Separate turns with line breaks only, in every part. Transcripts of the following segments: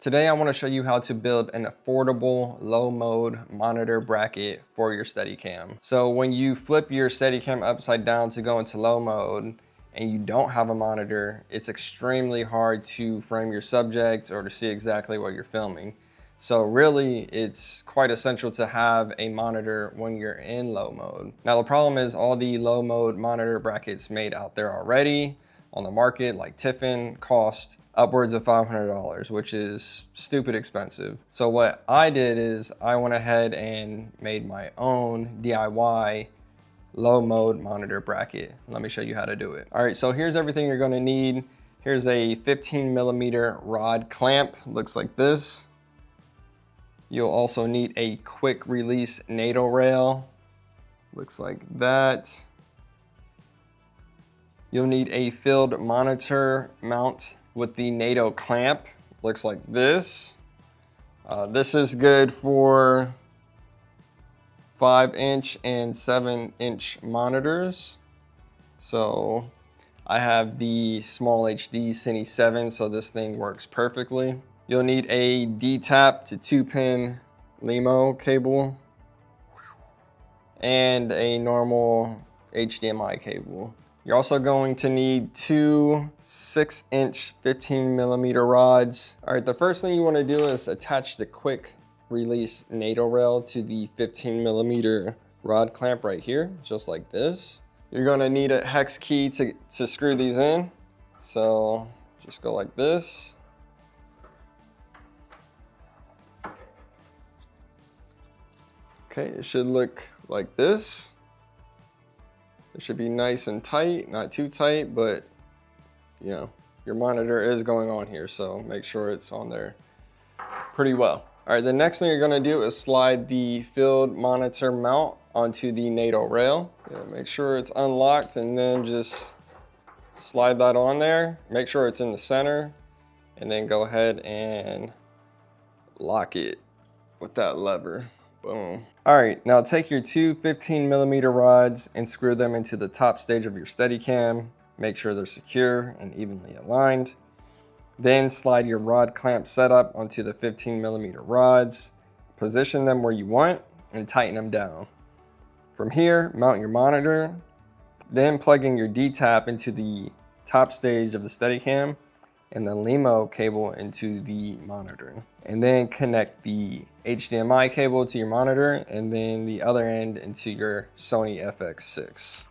Today I want to show you how to build an affordable low mode monitor bracket for your Steadicam. So when you flip your Steadicam upside down to go into low mode and you don't have a monitor, it's extremely hard to frame your subject or to see exactly what you're filming. So really, it's quite essential to have a monitor when you're in low mode. Now the problem is all the low mode monitor brackets made out there already on the market, like Tiffin, cost upwards of $500, which is stupid expensive. So what I did is I went ahead and made my own DIY low mode monitor bracket. Let me show you how to do it. All right, so here's everything you're gonna need. Here's a 15mm rod clamp, looks like this. You'll also need a quick release NATO rail, looks like that. You'll need a field monitor mount with the NATO clamp, looks like this. This is good for 5-inch and 7-inch monitors. So I have the small HD Cine 7, so this thing works perfectly. You'll need a D-tap to 2-pin LEMO cable and a normal HDMI cable. You're also going to need two 6-inch 15mm rods. All right, the first thing you want to do is attach the quick release NATO rail to the 15mm rod clamp right here, just like this. You're going to need a hex key to screw these in. So just go like this. Okay, it should look like this. It should be nice and tight, not too tight, but you know, your monitor is going on here, so make sure it's on there pretty well. All right, the next thing you're gonna do is slide the field monitor mount onto the NATO rail. Make sure it's unlocked and then just slide that on there. Make sure it's in the center and then go ahead and lock it with that lever. Boom. All right, now take your two 15mm rods and screw them into the top stage of your Steadicam. Make sure they're secure and evenly aligned. Then slide your rod clamp setup onto the 15mm rods. Position them where you want and tighten them down. From here, mount your monitor. Then plug in your D-tap into the top stage of the Steadicam and the LEMO cable into the monitor. And then connect the HDMI cable to your monitor and then the other end into your Sony FX6.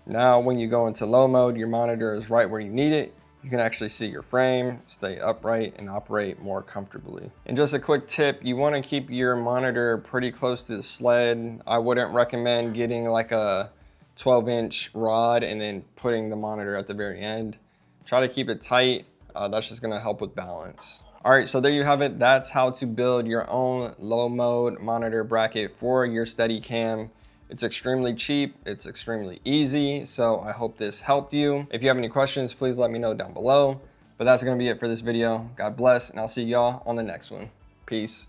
Now, when you go into low mode, your monitor is right where you need it. You can actually see your frame, stay upright, and operate more comfortably. And just a quick tip, you want to keep your monitor pretty close to the sled. I wouldn't recommend getting like a 12-inch rod and then putting the monitor at the very end. Try to keep it tight. That's just gonna help with balance. All right, so there you have it. That's how to build your own low mode monitor bracket for your Steadicam. It's extremely cheap, it's extremely easy, so I hope this helped you. If you have any questions, please let me know down below. But that's gonna be it for this video. God bless, and I'll see y'all on the next one. Peace.